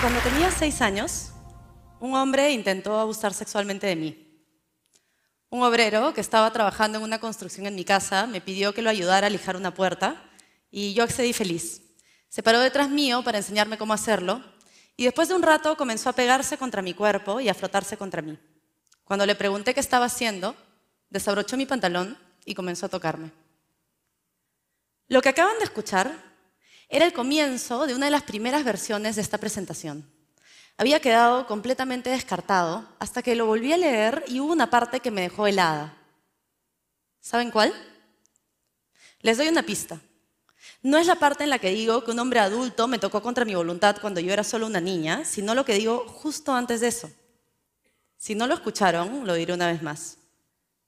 Cuando tenía 6 años, un hombre intentó abusar sexualmente de mí. Un obrero que estaba trabajando en una construcción en mi casa me pidió que lo ayudara a lijar una puerta y yo accedí feliz. Se paró detrás mío para enseñarme cómo hacerlo y después de un rato comenzó a pegarse contra mi cuerpo y a frotarse contra mí. Cuando le pregunté qué estaba haciendo, desabrochó mi pantalón y comenzó a tocarme. Lo que acaban de escuchar era el comienzo de una de las primeras versiones de esta presentación. Había quedado completamente descartado hasta que lo volví a leer y hubo una parte que me dejó helada. ¿Saben cuál? Les doy una pista. No es la parte en la que digo que un hombre adulto me tocó contra mi voluntad cuando yo era solo una niña, sino lo que digo justo antes de eso. Si no lo escucharon, lo diré una vez más.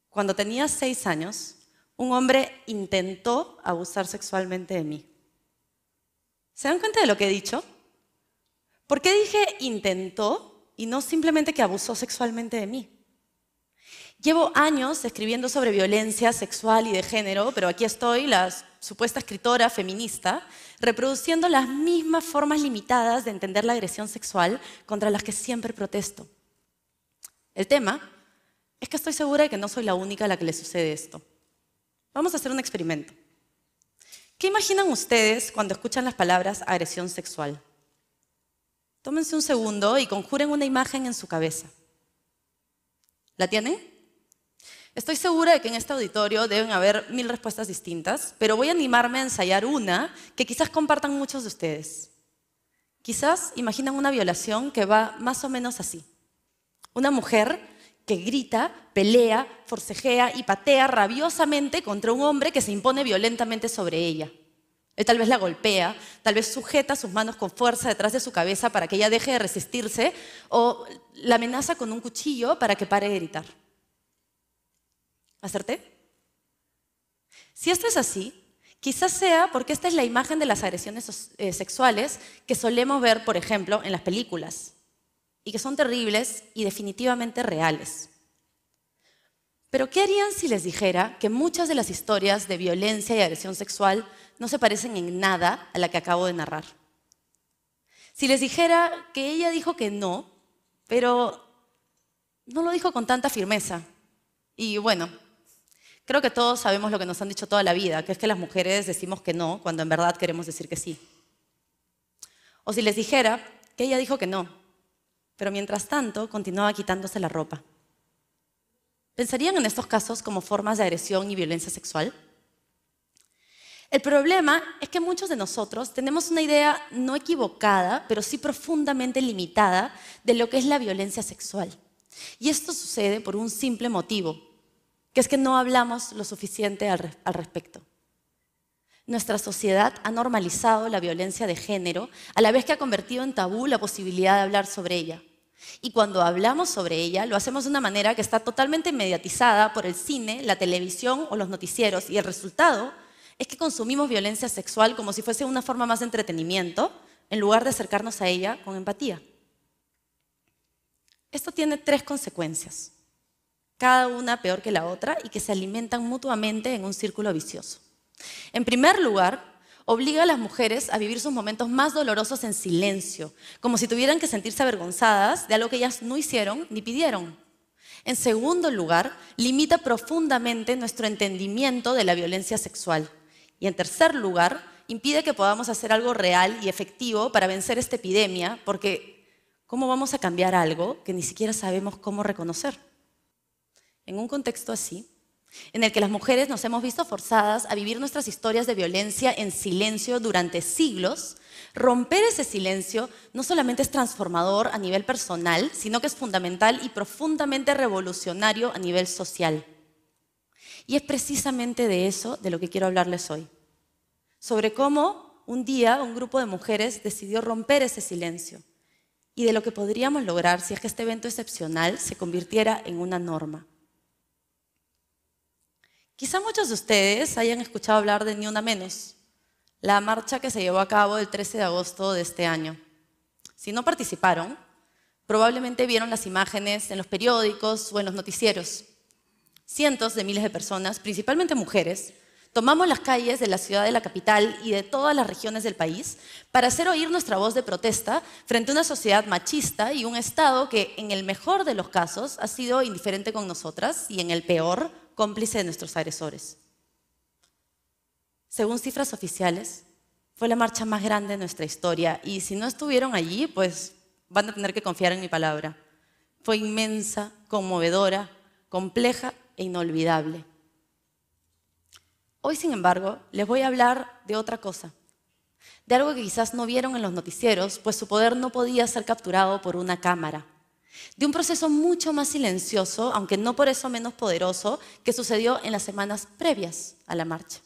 Cuando tenía 6 años, un hombre intentó abusar sexualmente de mí. ¿Se dan cuenta de lo que he dicho? ¿Por qué dije intentó y no simplemente que abusó sexualmente de mí? Llevo años escribiendo sobre violencia sexual y de género, pero aquí estoy, la supuesta escritora feminista, reproduciendo las mismas formas limitadas de entender la agresión sexual contra las que siempre protesto. El tema es que estoy segura de que no soy la única a la que le sucede esto. Vamos a hacer un experimento. ¿Qué imaginan ustedes cuando escuchan las palabras agresión sexual? Tómense un segundo y conjuren una imagen en su cabeza. ¿La tienen? Estoy segura de que en este auditorio deben haber 1000 respuestas distintas, pero voy a animarme a ensayar una que quizás compartan muchos de ustedes. Quizás imaginan una violación que va más o menos así. Una mujer que grita, pelea, forcejea y patea rabiosamente contra un hombre que se impone violentamente sobre ella. Él tal vez la golpea, tal vez sujeta sus manos con fuerza detrás de su cabeza para que ella deje de resistirse o la amenaza con un cuchillo para que pare de gritar. ¿Acerté? Si esto es así, quizás sea porque esta es la imagen de las agresiones sexuales que solemos ver, por ejemplo, en las películas y que son terribles y definitivamente reales. Pero ¿qué harían si les dijera que muchas de las historias de violencia y agresión sexual no se parecen en nada a la que acabo de narrar? Si les dijera que ella dijo que no, pero no lo dijo con tanta firmeza. Y bueno, creo que todos sabemos lo que nos han dicho toda la vida, que es que las mujeres decimos que no cuando en verdad queremos decir que sí. O si les dijera que ella dijo que no, pero mientras tanto continuaba quitándose la ropa. ¿Pensarían en estos casos como formas de agresión y violencia sexual? El problema es que muchos de nosotros tenemos una idea no equivocada, pero sí profundamente limitada de lo que es la violencia sexual. Y esto sucede por un simple motivo, que es que no hablamos lo suficiente al respecto. Nuestra sociedad ha normalizado la violencia de género, a la vez que ha convertido en tabú la posibilidad de hablar sobre ella. Y cuando hablamos sobre ella, lo hacemos de una manera que está totalmente mediatizada por el cine, la televisión o los noticieros. Y el resultado es que consumimos violencia sexual como si fuese una forma más de entretenimiento, en lugar de acercarnos a ella con empatía. Esto tiene 3 consecuencias, cada una peor que la otra y que se alimentan mutuamente en un círculo vicioso. En primer lugar, obliga a las mujeres a vivir sus momentos más dolorosos en silencio, como si tuvieran que sentirse avergonzadas de algo que ellas no hicieron ni pidieron. En segundo lugar, limita profundamente nuestro entendimiento de la violencia sexual. Y en tercer lugar, impide que podamos hacer algo real y efectivo para vencer esta epidemia, porque ¿cómo vamos a cambiar algo que ni siquiera sabemos cómo reconocer? En un contexto así, en el que las mujeres nos hemos visto forzadas a vivir nuestras historias de violencia en silencio durante siglos, romper ese silencio no solamente es transformador a nivel personal, sino que es fundamental y profundamente revolucionario a nivel social. Y es precisamente de eso de lo que quiero hablarles hoy. Sobre cómo un día un grupo de mujeres decidió romper ese silencio y de lo que podríamos lograr si es que este evento excepcional se convirtiera en una norma. Quizá muchos de ustedes hayan escuchado hablar de Ni Una Menos, la marcha que se llevó a cabo el 13 de agosto de este año. Si no participaron, probablemente vieron las imágenes en los periódicos o en los noticieros. Cientos de miles de personas, principalmente mujeres, Tomamos las calles de la ciudad de la capital y de todas las regiones del país para hacer oír nuestra voz de protesta frente a una sociedad machista y un Estado que, en el mejor de los casos, ha sido indiferente con nosotras y, en el peor, cómplice de nuestros agresores. Según cifras oficiales, fue la marcha más grande de nuestra historia y si no estuvieron allí, pues van a tener que confiar en mi palabra. Fue inmensa, conmovedora, compleja e inolvidable. Hoy, sin embargo, les voy a hablar de otra cosa, de algo que quizás no vieron en los noticieros, pues su poder no podía ser capturado por una cámara, de un proceso mucho más silencioso, aunque no por eso menos poderoso, que sucedió en las semanas previas a la marcha.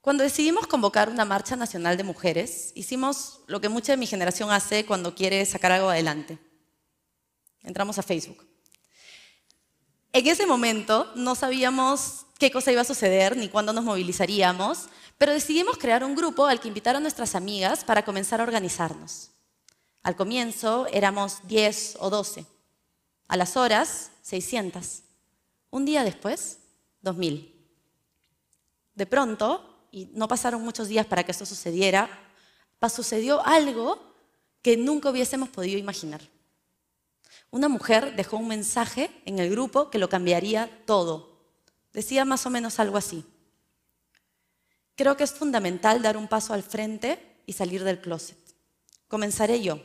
Cuando decidimos convocar una marcha nacional de mujeres, hicimos lo que mucha de mi generación hace cuando quiere sacar algo adelante. Entramos a Facebook. En ese momento no sabíamos qué cosa iba a suceder ni cuándo nos movilizaríamos, pero decidimos crear un grupo al que invitar a nuestras amigas para comenzar a organizarnos. Al comienzo éramos 10 o 12. A las horas, 600. Un día después, 2000. De pronto, y no pasaron muchos días para que esto sucediera, sucedió algo que nunca hubiésemos podido imaginar. Una mujer dejó un mensaje en el grupo que lo cambiaría todo. Decía más o menos algo así: creo que es fundamental dar un paso al frente y salir del closet. Comenzaré yo.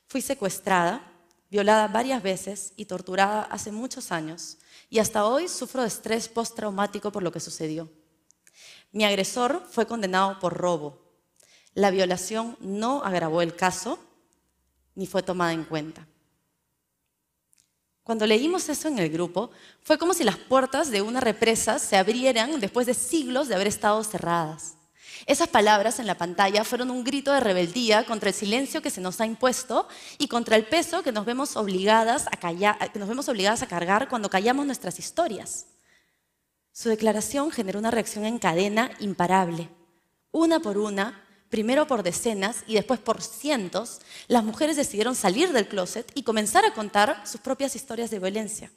Fui secuestrada, violada varias veces y torturada hace muchos años, y hasta hoy sufro de estrés postraumático por lo que sucedió. Mi agresor fue condenado por robo. La violación no agravó el caso ni fue tomada en cuenta. Cuando leímos eso en el grupo, fue como si las puertas de una represa se abrieran después de siglos de haber estado cerradas. Esas palabras en la pantalla fueron un grito de rebeldía contra el silencio que se nos ha impuesto y contra el peso que nos vemos obligadas a cargar cuando callamos nuestras historias. Su declaración generó una reacción en cadena imparable. Una por una, primero por decenas y después por cientos, las mujeres decidieron salir del closet y comenzar a contar sus propias historias de violencia.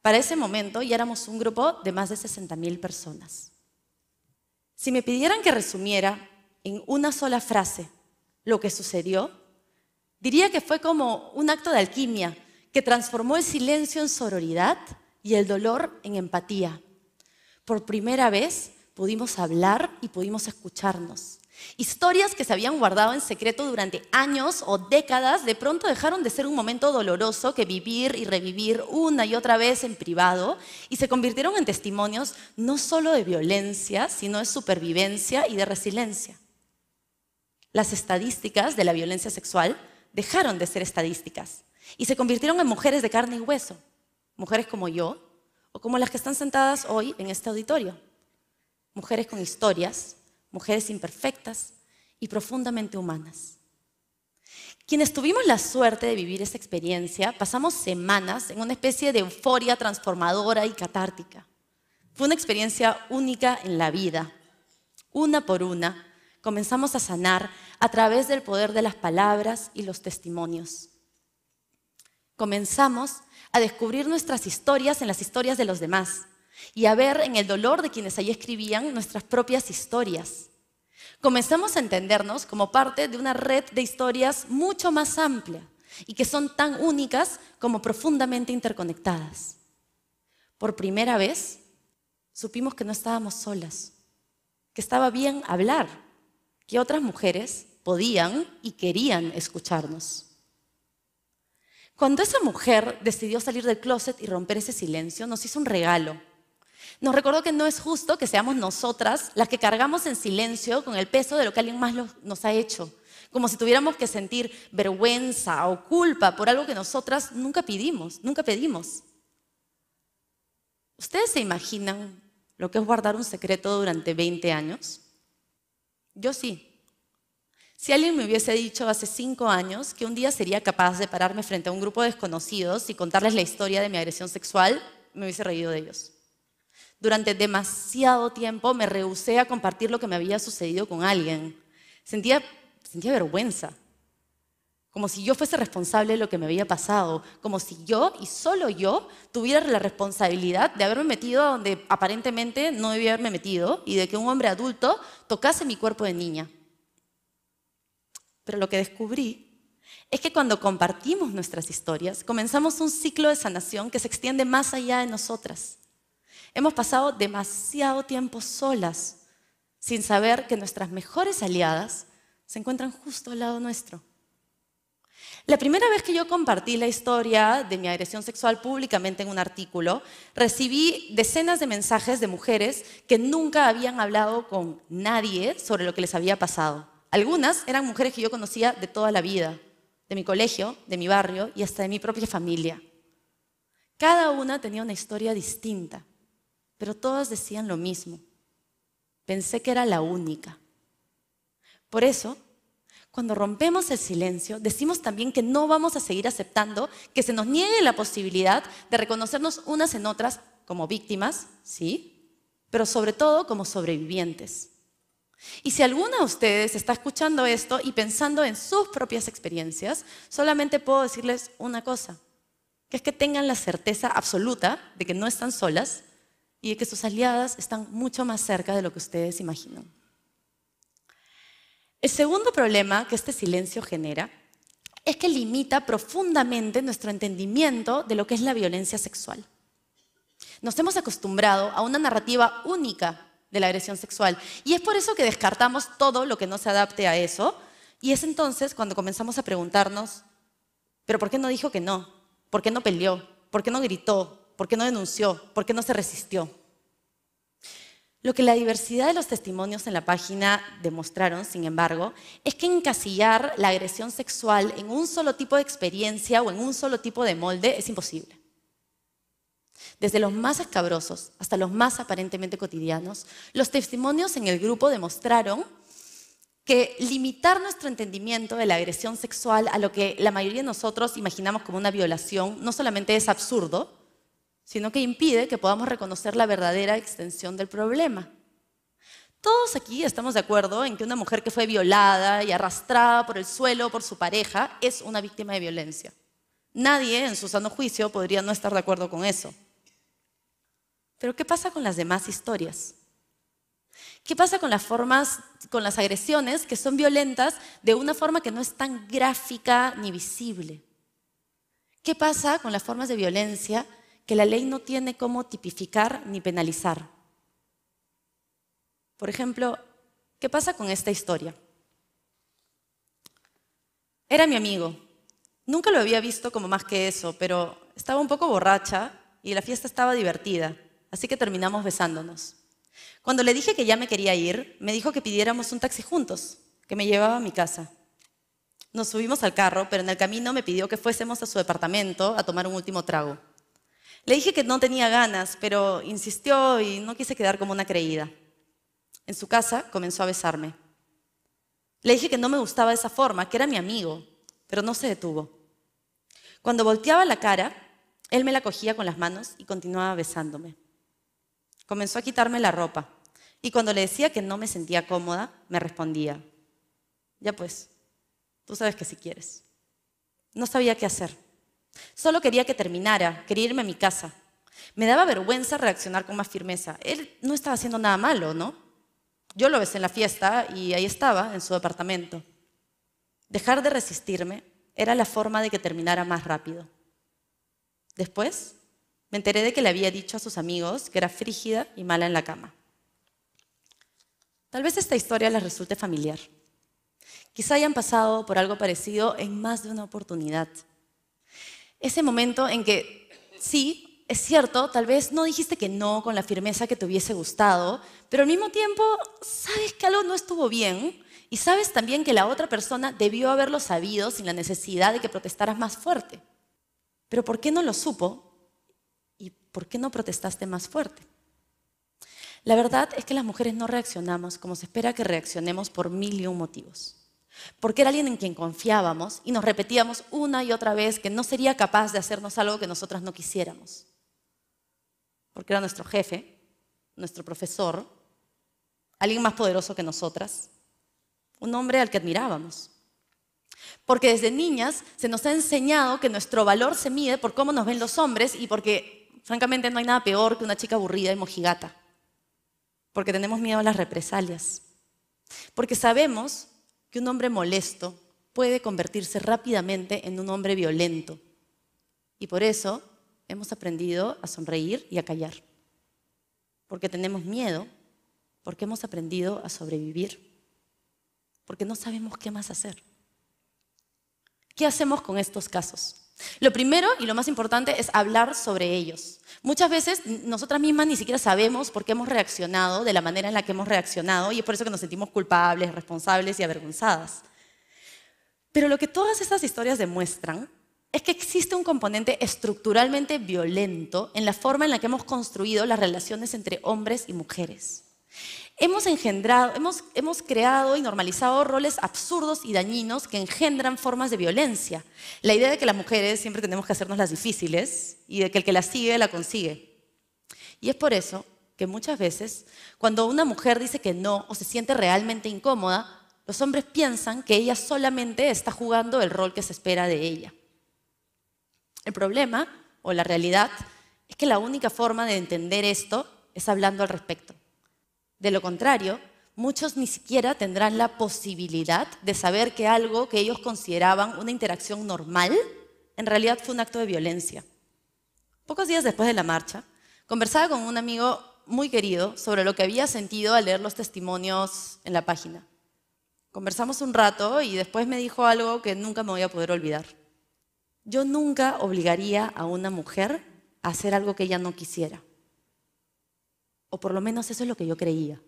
Para ese momento ya éramos un grupo de más de 60.000 personas. Si me pidieran que resumiera en una sola frase lo que sucedió, diría que fue como un acto de alquimia que transformó el silencio en sororidad y el dolor en empatía. Por primera vez pudimos hablar y pudimos escucharnos. Historias que se habían guardado en secreto durante años o décadas de pronto dejaron de ser un momento doloroso que vivir y revivir una y otra vez en privado y se convirtieron en testimonios no solo de violencia, sino de supervivencia y de resiliencia. Las estadísticas de la violencia sexual dejaron de ser estadísticas y se convirtieron en mujeres de carne y hueso, mujeres como yo o como las que están sentadas hoy en este auditorio. Mujeres con historias, mujeres imperfectas y profundamente humanas. Quienes tuvimos la suerte de vivir esa experiencia, pasamos semanas en una especie de euforia transformadora y catártica. Fue una experiencia única en la vida. Una por una, comenzamos a sanar a través del poder de las palabras y los testimonios. Comenzamos a descubrir nuestras historias en las historias de los demás y a ver en el dolor de quienes allí escribían nuestras propias historias. Comenzamos a entendernos como parte de una red de historias mucho más amplia y que son tan únicas como profundamente interconectadas. Por primera vez, supimos que no estábamos solas, que estaba bien hablar, que otras mujeres podían y querían escucharnos. Cuando esa mujer decidió salir del closet y romper ese silencio, nos hizo un regalo. Nos recordó que no es justo que seamos nosotras las que cargamos en silencio con el peso de lo que alguien más nos ha hecho, como si tuviéramos que sentir vergüenza o culpa por algo que nosotras nunca pedimos. ¿Ustedes se imaginan lo que es guardar un secreto durante 20 años? Yo sí. Si alguien me hubiese dicho hace 5 años que un día sería capaz de pararme frente a un grupo de desconocidos y contarles la historia de mi agresión sexual, me hubiese reído de ellos. Durante demasiado tiempo me rehusé a compartir lo que me había sucedido con alguien. Sentía vergüenza. como si yo fuese responsable de lo que me había pasado, como si yo y solo yo tuviera la responsabilidad de haberme metido a donde aparentemente no debía haberme metido y de que un hombre adulto tocase mi cuerpo de niña. Pero lo que descubrí es que cuando compartimos nuestras historias, comenzamos un ciclo de sanación que se extiende más allá de nosotras. Hemos pasado demasiado tiempo solas, sin saber que nuestras mejores aliadas se encuentran justo al lado nuestro. La primera vez que yo compartí la historia de mi agresión sexual públicamente en un artículo, recibí decenas de mensajes de mujeres que nunca habían hablado con nadie sobre lo que les había pasado. Algunas eran mujeres que yo conocía de toda la vida, de mi colegio, de mi barrio y hasta de mi propia familia. Cada una tenía una historia distinta, pero todas decían lo mismo. Pensé que era la única. Por eso, cuando rompemos el silencio, decimos también que no vamos a seguir aceptando que se nos niegue la posibilidad de reconocernos unas en otras como víctimas, sí, pero sobre todo como sobrevivientes. Y si alguna de ustedes está escuchando esto y pensando en sus propias experiencias, solamente puedo decirles una cosa, que es que tengan la certeza absoluta de que no están solas y de que sus aliadas están mucho más cerca de lo que ustedes imaginan. El segundo problema que este silencio genera es que limita profundamente nuestro entendimiento de lo que es la violencia sexual. Nos hemos acostumbrado a una narrativa única de la agresión sexual y es por eso que descartamos todo lo que no se adapte a eso y es entonces cuando comenzamos a preguntarnos, ¿pero por qué no dijo que no? ¿Por qué no peleó? ¿Por qué no gritó? ¿Por qué no denunció? ¿Por qué no se resistió? Lo que la diversidad de los testimonios en la página demostraron, sin embargo, es que encasillar la agresión sexual en un solo tipo de experiencia o en un solo tipo de molde es imposible. Desde los más escabrosos hasta los más aparentemente cotidianos, los testimonios en el grupo demostraron que limitar nuestro entendimiento de la agresión sexual a lo que la mayoría de nosotros imaginamos como una violación no solamente es absurdo, sino que impide que podamos reconocer la verdadera extensión del problema. Todos aquí estamos de acuerdo en que una mujer que fue violada y arrastrada por el suelo por su pareja es una víctima de violencia. Nadie en su sano juicio podría no estar de acuerdo con eso. Pero ¿qué pasa con las demás historias? ¿Qué pasa con las agresiones que son violentas de una forma que no es tan gráfica ni visible? ¿Qué pasa con las formas de violencia que la ley no tiene cómo tipificar ni penalizar? Por ejemplo, ¿qué pasa con esta historia? Era mi amigo. Nunca lo había visto como más que eso, pero estaba un poco borracha y la fiesta estaba divertida, así que terminamos besándonos. Cuando le dije que ya me quería ir, me dijo que pidiéramos un taxi juntos, que me llevaba a mi casa. Nos subimos al carro, pero en el camino me pidió que fuésemos a su departamento a tomar un último trago. Le dije que no tenía ganas, pero insistió y no quise quedar como una creída. En su casa comenzó a besarme. Le dije que no me gustaba de esa forma, que era mi amigo, pero no se detuvo. Cuando volteaba la cara, él me la cogía con las manos y continuaba besándome. Comenzó a quitarme la ropa y cuando le decía que no me sentía cómoda, me respondía, ya pues, tú sabes que si quieres. No sabía qué hacer. Solo quería que terminara, quería irme a mi casa. Me daba vergüenza reaccionar con más firmeza. Él no estaba haciendo nada malo, ¿no? Yo lo besé en la fiesta y ahí estaba, en su departamento. Dejar de resistirme era la forma de que terminara más rápido. Después, me enteré de que le había dicho a sus amigos que era frígida y mala en la cama. Tal vez esta historia les resulte familiar. Quizá hayan pasado por algo parecido en más de una oportunidad. Ese momento en que, sí, es cierto, tal vez no dijiste que no con la firmeza que te hubiese gustado, pero al mismo tiempo sabes que algo no estuvo bien y sabes también que la otra persona debió haberlo sabido sin la necesidad de que protestaras más fuerte. Pero ¿por qué no lo supo? ¿Y por qué no protestaste más fuerte? La verdad es que las mujeres no reaccionamos como se espera que reaccionemos por 1001 motivos. Porque era alguien en quien confiábamos y nos repetíamos una y otra vez que no sería capaz de hacernos algo que nosotras no quisiéramos. Porque era nuestro jefe, nuestro profesor, alguien más poderoso que nosotras, un hombre al que admirábamos. Porque desde niñas se nos ha enseñado que nuestro valor se mide por cómo nos ven los hombres y porque, francamente, no hay nada peor que una chica aburrida y mojigata. Porque tenemos miedo a las represalias. Porque sabemos que un hombre molesto puede convertirse rápidamente en un hombre violento. Y por eso hemos aprendido a sonreír y a callar. Porque tenemos miedo, porque hemos aprendido a sobrevivir. Porque no sabemos qué más hacer. ¿Qué hacemos con estos casos? Lo primero y lo más importante es hablar sobre ellos. Muchas veces nosotras mismas ni siquiera sabemos por qué hemos reaccionado de la manera en la que hemos reaccionado y es por eso que nos sentimos culpables, responsables y avergonzadas. Pero lo que todas estas historias demuestran es que existe un componente estructuralmente violento en la forma en la que hemos construido las relaciones entre hombres y mujeres. Hemos creado y normalizado roles absurdos y dañinos que engendran formas de violencia. La idea de que las mujeres siempre tenemos que hacernos las difíciles y de que el que las sigue, la consigue. Y es por eso que muchas veces, cuando una mujer dice que no o se siente realmente incómoda, los hombres piensan que ella solamente está jugando el rol que se espera de ella. El problema, o la realidad, es que la única forma de entender esto es hablando al respecto. De lo contrario, muchos ni siquiera tendrán la posibilidad de saber que algo que ellos consideraban una interacción normal, en realidad fue un acto de violencia. Pocos días después de la marcha, conversaba con un amigo muy querido sobre lo que había sentido al leer los testimonios en la página. Conversamos un rato y después me dijo algo que nunca me voy a poder olvidar. Yo nunca obligaría a una mujer a hacer algo que ella no quisiera. O por lo menos eso es lo que yo creía.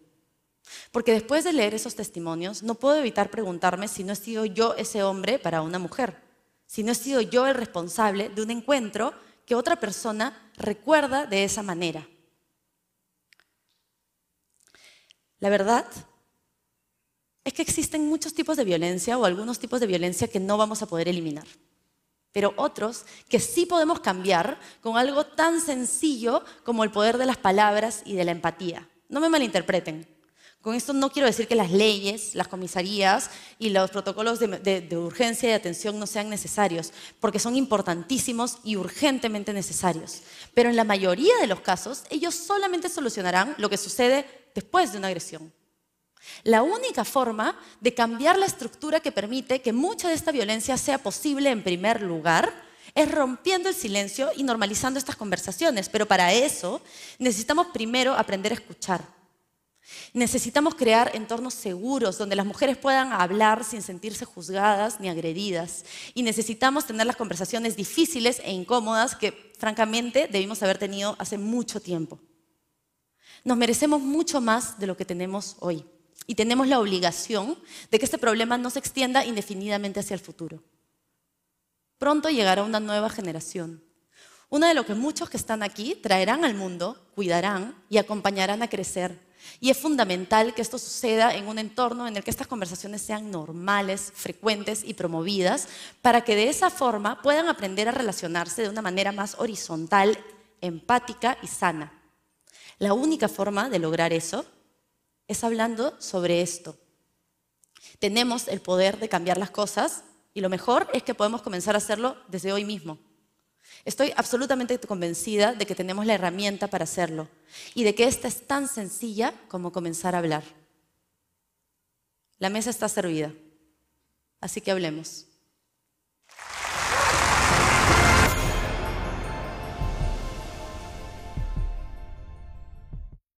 Porque después de leer esos testimonios, no puedo evitar preguntarme si no he sido yo ese hombre para una mujer. Si no he sido yo el responsable de un encuentro que otra persona recuerda de esa manera. La verdad es que existen muchos tipos de violencia o algunos tipos de violencia que no vamos a poder eliminar. Pero otros que sí podemos cambiar con algo tan sencillo como el poder de las palabras y de la empatía. No me malinterpreten. Con esto no quiero decir que las leyes, las comisarías y los protocolos de urgencia y de atención no sean necesarios, porque son importantísimos y urgentemente necesarios. Pero en la mayoría de los casos, ellos solamente solucionarán lo que sucede después de una agresión. La única forma de cambiar la estructura que permite que mucha de esta violencia sea posible en primer lugar es rompiendo el silencio y normalizando estas conversaciones. Pero para eso necesitamos primero aprender a escuchar. Necesitamos crear entornos seguros donde las mujeres puedan hablar sin sentirse juzgadas ni agredidas. Y necesitamos tener las conversaciones difíciles e incómodas que, francamente, debimos haber tenido hace mucho tiempo. Nos merecemos mucho más de lo que tenemos hoy. Y tenemos la obligación de que este problema no se extienda indefinidamente hacia el futuro. Pronto llegará una nueva generación. Una de lo que muchos que están aquí traerán al mundo, cuidarán y acompañarán a crecer. Y es fundamental que esto suceda en un entorno en el que estas conversaciones sean normales, frecuentes y promovidas, para que de esa forma puedan aprender a relacionarse de una manera más horizontal, empática y sana. La única forma de lograr eso es hablando sobre esto. Tenemos el poder de cambiar las cosas y lo mejor es que podemos comenzar a hacerlo desde hoy mismo. Estoy absolutamente convencida de que tenemos la herramienta para hacerlo y de que esta es tan sencilla como comenzar a hablar. La mesa está servida, así que hablemos.